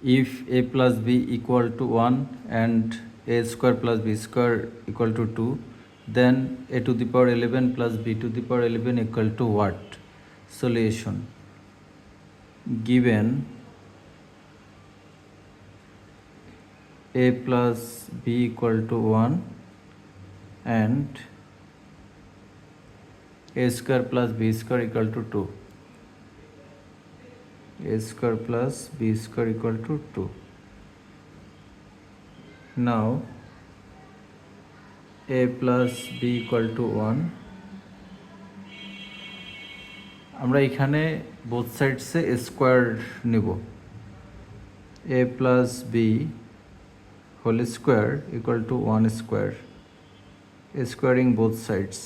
if a plus b equal to 1 and a square plus b square equal to 2, then a to the power 11 plus b to the power 11 equal to what? Solution. Given a plus b equal to 1 and a square plus b square equal to 2. A square plus b square equal to 2. Now a plus b equal to 1, আমরা এখানে both সাইডসে square নেব। a plus b whole square equal to 1 square, squaring both sides,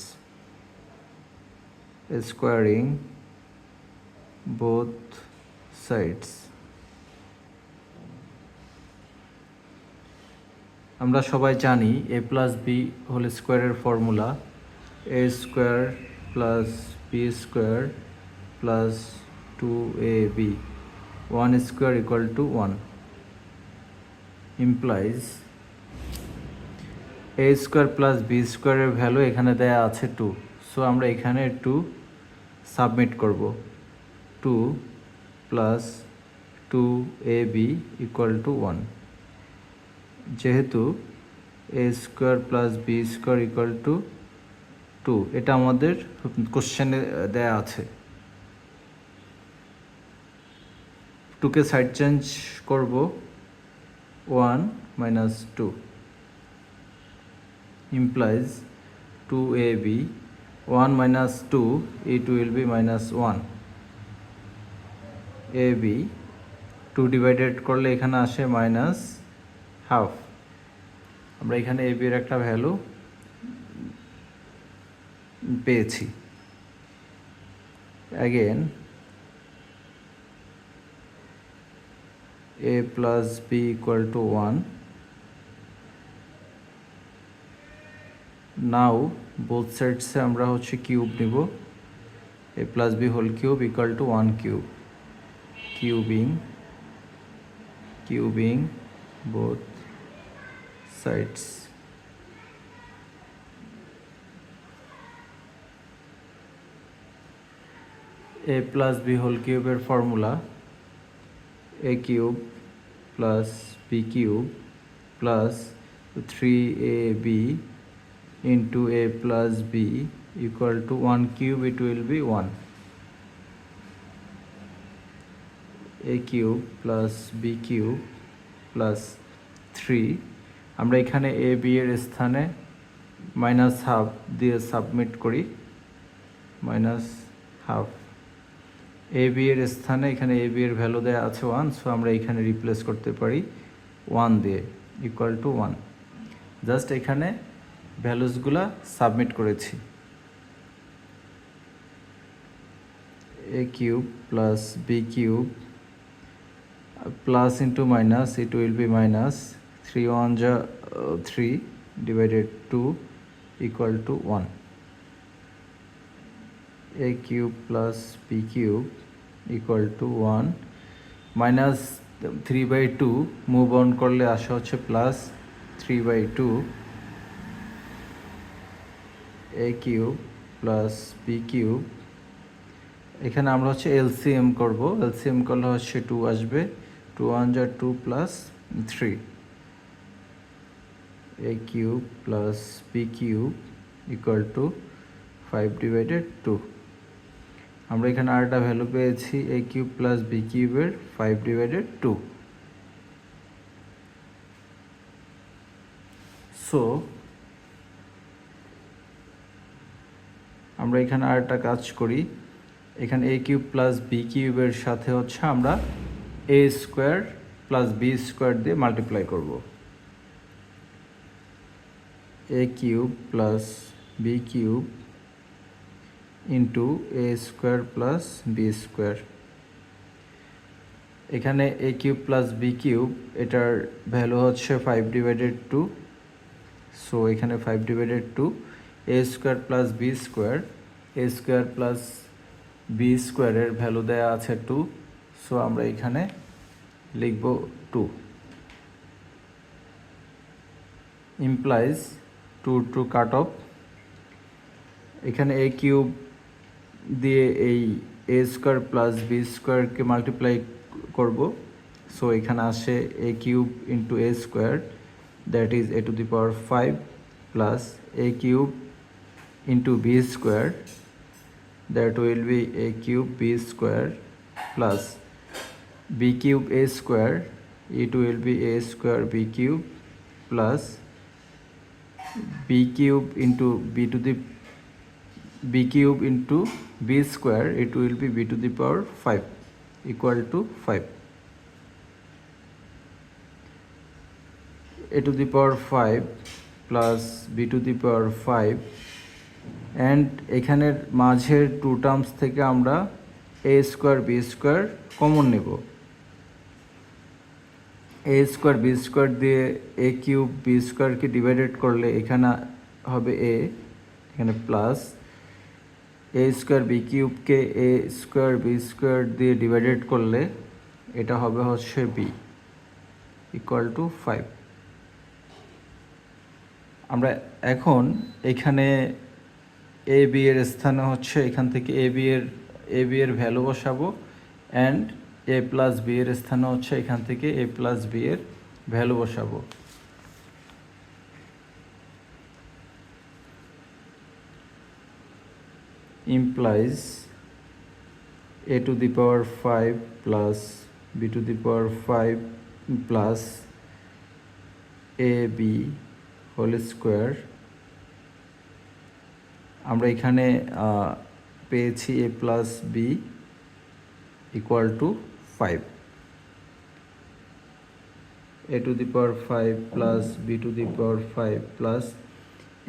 squaring both sides. আমরা সবাই জানি a plus b whole স্কোয়ারের formula a square plus b square plus 2ab, 1 square equal two 1 implies a square plus b স্কোয়ারের value এখানে দেয়া আছে 2, so আমরা এখানে 2 সাবমিট করব। 2 প্লাস 2ab ইকুয়াল টু 1, যেহেতু a square plus b square equal two 2, এটা আমাদের কোশ্চেনে দেয়া আছে। 2কে সাইড চেঞ্জ করব, 1 minus 2 implies 2ab, 1 minus 2, it will be minus 1, ab 2 divided করলে এখানে আসে মাইনাস হাফ। আমরা এখানে ab এর একটা ভ্যালু পেয়েছি। Again a plus b equal to 1. Now both sides से আমরা হচ্ছে কিউব নিব, a plus b whole cube equal to 1 cube, cubing both sides. a plus b whole cube এর formula a cube plus b cube plus 3ab into a plus b equal to 1 cube, it will be 1. a cube plus b cube plus 3, আমরা এখানে a b এর স্থানে minus half দিয়ে submit করি, minus half. a b এর স্থানে এখানে a b এর ভ্যালু দেওয়া আছে 1, সো আমরা এখানে রিপ্লেস করতে পারি 1 দিয়ে, ইকুয়াল টু 1। জাস্ট এখানে ভ্যালুসগুলা সাবমিট করেছি। a cube plus b cube plus into minus, it will be minus 3 1 যা 3 divided 2 equal to 1। a cube plus b cube equal to 1 minus 3/2 move on করলে আসা হচ্ছে plus 3/2। a cube plus b cube, এখানে আমরা হচ্ছে LCM করব, LCM করলে হচ্ছে 2 আসবে, 2 1 যা 2 plus 3। a cube plus b cube equal to 5 divided 2। আমরা এখানে আরেকটা ভ্যালু পেয়েছি a কিউব প্লাস b কিউবের 5 ডিভাইডেড 2। সো আমরা এখানে আরেকটা কাজ করি, এখানে a কিউব প্লাস b কিউবের সাথে হচ্ছে আমরা a square plus b square দিয়ে মাল্টিপ্লাই করব। a cube plus b cube into A square plus B square. এখানে A cube plus B cube, এটার ভ্যালু হচ্ছে 5 ডিভাইডেড 2, সো এখানে 5 divided 2। A square plus B square, A square plus B স্কোয়ারের value দেওয়া আছে 2, so আমরা এখানে লিখব 2 ইমপ্লাইজ 2 কাট অফ। এখানে এ কিউব দিয়ে এই এ স্কোয়ার প্লাস বি স্কোয়ারকে মাল্টিপ্লাই করব, সো এখানে আসে A cube into A square, that is A to the power 5 plus A cube into B square, that will be A cube B square plus B cube A square, it will be a square b cube plus b cube into b cube into b square, it will be b to the power 5 equal to 5, a to the power 5 plus b to the power 5, and এখানের মাঝের two terms থেকে আমরা a square b square common নেব। এ square B square দিয়ে এ cube B স্কোয়ারকে divided করলে এখানে হবে এ, এখানে প্লাস এ স্কোয়ার বি কিউবকে এ স্কোয়ার বি স্কোয়ার দিয়ে ডিভাইডেড করলে এটা হবে হচ্ছে বি ইকুয়াল টু 5। আমরা এখন এখানে এ বি এর স্থানে হচ্ছে এখান থেকে এ বি এর ভ্যালু বসাবো, অ্যান্ড এ প্লাস বি এর স্থানে হচ্ছে এখান থেকে এ প্লাস বি এর ভ্যালু বসাবো। Implies A to the power 5 plus B to the power 5 plus A B whole square. আমরা এখানে পেয়েছি A plus B equal to 5, a to the power 5 plus b to the power 5 plus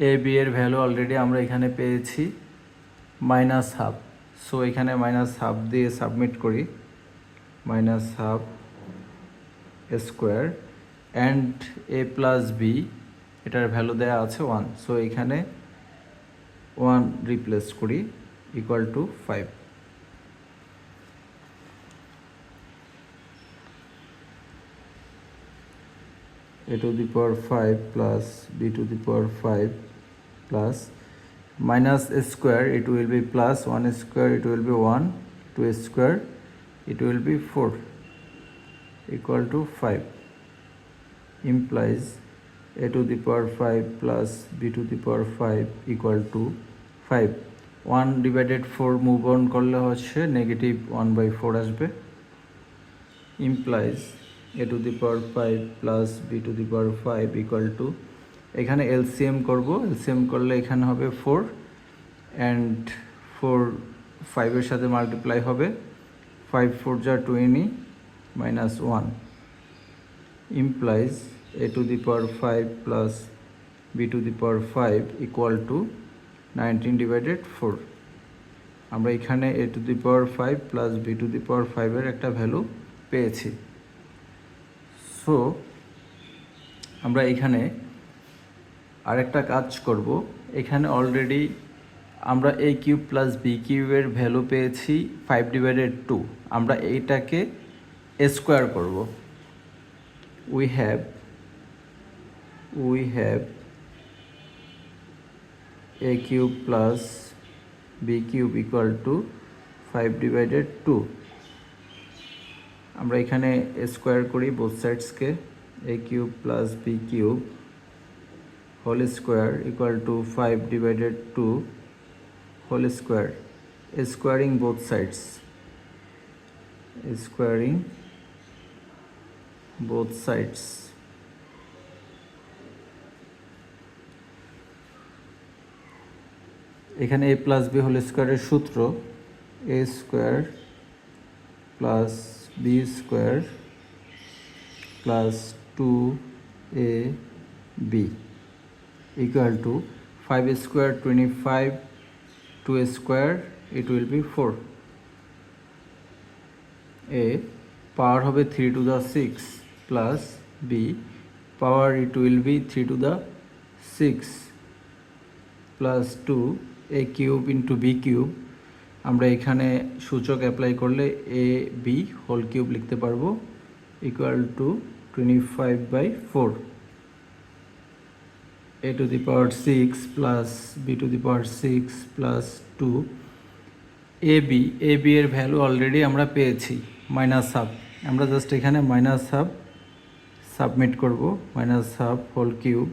a b এর value already আমরা এখানে পেয়েছি -12, so এখানে -12 দিয়ে submit করি, -12 square, and a plus B এটার ভ্যালু দেওয়া আছে 1, সো এখানে 1 রিপ্লেস করি equal to 5। a to the power 5 plus b to the power 5 plus minus a square, it will be plus 1 square, it will be 1, 2 square, it will be 4 equal to 5, implies a to the power 5 plus b to the power 5 equal to 5। 1 divided 4 move on করলে হচ্ছে negative 1/4 আসবে, implies a to the power 5 plus b to the power 5 equal to, এখানে LCM করব, LCM করলে এখানে হবে 4, and 4 5 এর সাথে মাল্টিপ্লাই হবে, 5 4 যা 20 -1, implies a to the power 5 plus b to the power 5 equal to 19/4। আমরা এখানে a to the power 5 plus b to the power 5 এর একটা ভ্যালু পেয়েছি। সো আমরা এখানে আরেকটা কাজ করব, এখানে অলরেডি আমরা a কিউব প্লাস বি কিউবের ভ্যালু পেয়েছি 5/2, আমরা এইটাকে স্কোয়ার করব। We have a cube plus B cube equal to 5/2। আমরা এখানে স্কোয়ার করি বোথ সাইডসকে, A cube plus B cube whole square equal to 5/2 whole square, squaring both sides, squaring both sides. এখানে এ প্লাস বি হোল স্কোয়ারের সূত্র A square plus B square plus 2ab equal to 5 square 25, 2 square it will be 4, a power হবে 3 to the 6 plus b power it will be 3 to the 6 plus 2 a cube into b cube। আমরা এখানে সূচক apply করলে এ B whole cube লিখতে পারবো, equal to 25/4. A to the power 6 plus b to the power 6 plus 2. ab এর value already আমরা পেয়েছি -1/2, আমরা জাস্ট এখানে -1/2 সাবমিট করব। -1/2 হোল কিউব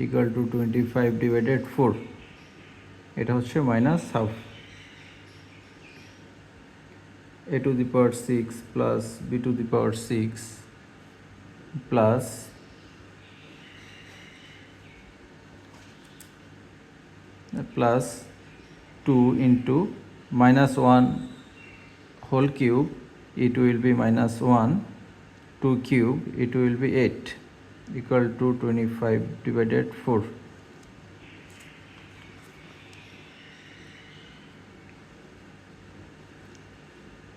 ইকুয়াল টু 25/4, এটা হচ্ছে -1/2। a to the power 6 plus b to the power 6 plus plus 2 into -1 whole cube, it will be -1, 2 cube, it will be 8, equal to 25/4.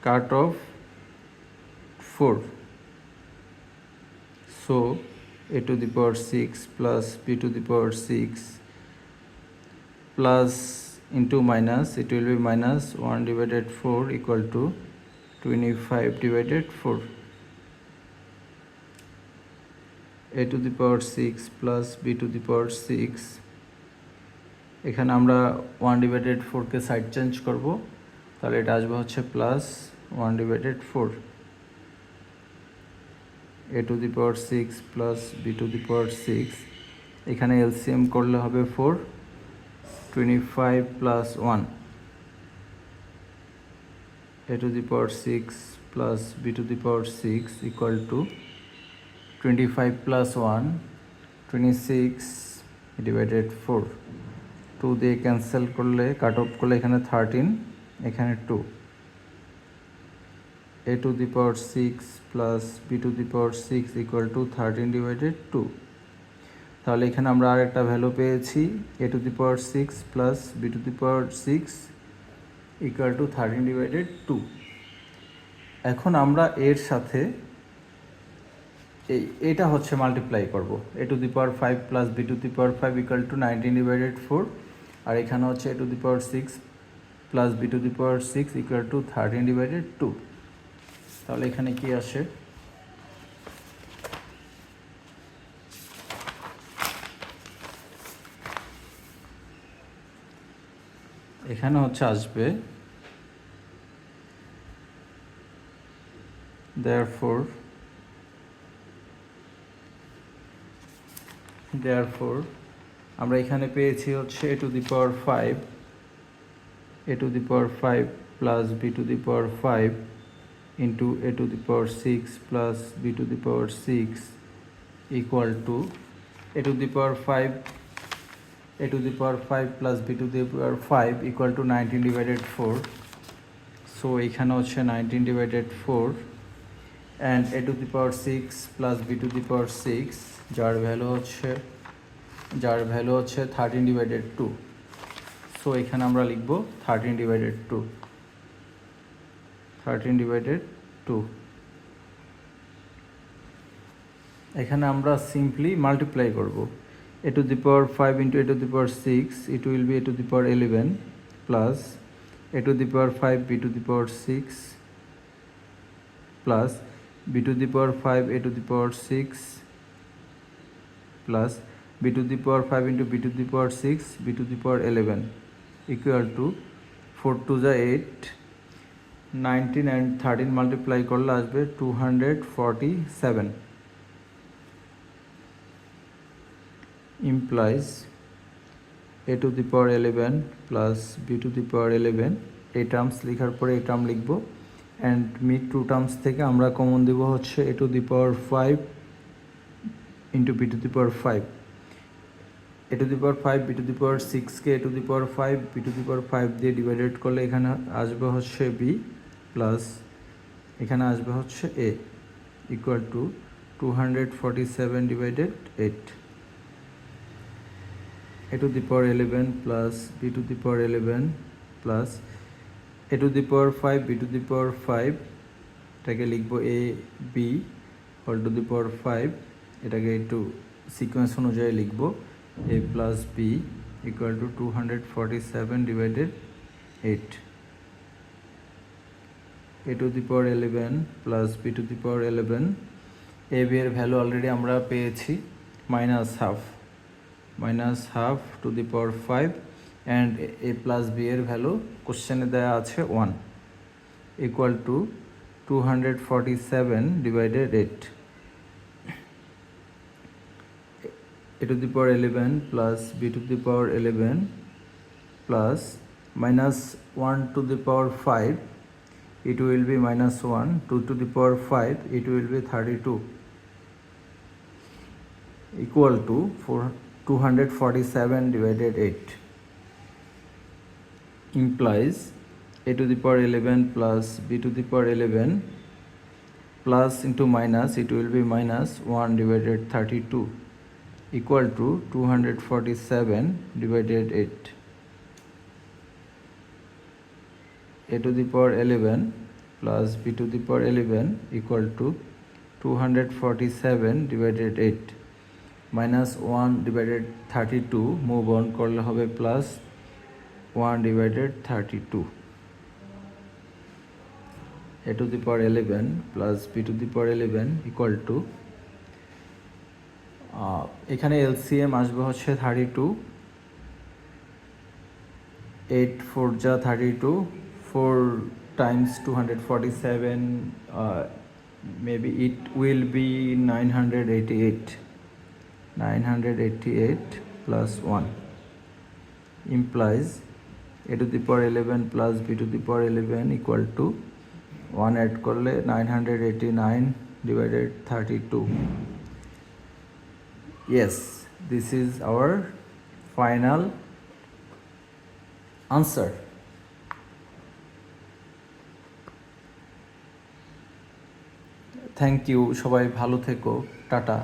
Cut off 4. So a to the power 6 plus b to the power 6 plus into minus, it will be -1/4 equal to 25/4. a to the power 6 plus b to the power 6, এখানে আমরা 1/4 কে side change করব, তাহলে এটা আসবে হচ্ছে +1/4। a to the power 6 plus b to the power 6, এখানে LCM করলে হবে 4, 25 plus 1, a to the power 6 plus b to the power 6 equal to 25 plus 1, 26/4। 2 দিয়ে ক্যান্সেল করলে, কাট অফ করলে এখানে 13, এখানে 2। a to the power 6 plus b to the power 6 equal to 13/2। তাহলে এখানে আমরা আর একটা ভ্যালু পেয়েছি, a to the power 6 plus b to the power 6 equal to 13/2। এখন আমরা এর সাথে এটা হচ্ছে মাল্টিপ্লাই করব, a to the power 5 plus b to the power 5 equal to 19/4, আর এখানে হচ্ছে a to the power 6 plus b to the power 6 equal to 13/2। তাহলে এখানে কি আসে, এখানে হচ্ছে আসবে therefore আমরা এখানে পেয়েছি হচ্ছে a to the power 5 plus b to the power 5 into a to the power 6 plus b to the power 6 equal to a to the power 5 plus b to the power 5 equal to 19/4। so এখানে হচ্ছে 19/4 and a to the power 6 plus b to the power 6, যার value হচ্ছে 13/2। So এখানে আমরা লিখব 13/2। এখানে আমরা simply multiply করব, a to the power 5 into a to the power 6, it will be a to the power 11 plus a to the power 5 b to the power 6 plus b to the power 5 a to the power 6 plus b to the power 5 into b to the power 6 b to the power 11 equal to 4 to the 8, 19 and 13 multiply করলে আসবে 247, implies a to the power 11 plus b to the power 11, এই terms লেখার পরে এই term লিখব, and mid two terms থেকে আমরা common দেব হচ্ছে a to the power 5 into b to the power 5, a to the power 5 b to the power 6 K a to the power 5 b to the power 5 দিয়ে divided করলে এখানে আসবে হচ্ছে b plus এখানে আসবে হচ্ছে a equal to 247/8। a to the power 11 plus b to the power 11 plus a to the power 5 b to the power 5, এটাকে লিখব a b whole to the power 5, এটাকে একটু সিকোয়েন্স অনুযায়ী লিখব a plus b equal to 247/8। a to the power 11 plus b to the power 11 a b এর value already আমরা পেয়েছি minus half to the power 5 and a plus b এর value কোশ্চেনে দেওয়া আছে 1 equal to 247 divided 8 a to the power 11 plus b to the power 11 plus minus 1 to the power 5 it will be minus 1 2 to the power 5 it will be 32 equal to 247 divided 8 implies a to the power 11 plus b to the power 11 plus into minus it will be minus 1 divided 32 equal to 247 divided 8 a to the power 11 plus b to the power 11 equal to 247 divided 8 minus 1 divided 32 move on করলে হবে plus 1 divided 32 a to the power 11 plus b to the power 11 equal to এখানে LCM আসবে হচ্ছে 32 8 4 যা 32 4 times 247 maybe it will be 988 plus 1 implies a to the power 11 plus b to the power 11 equal to 1 add করলে 989 divided 32 yes this is our final answer thank you সবাই ভালো থেকো tata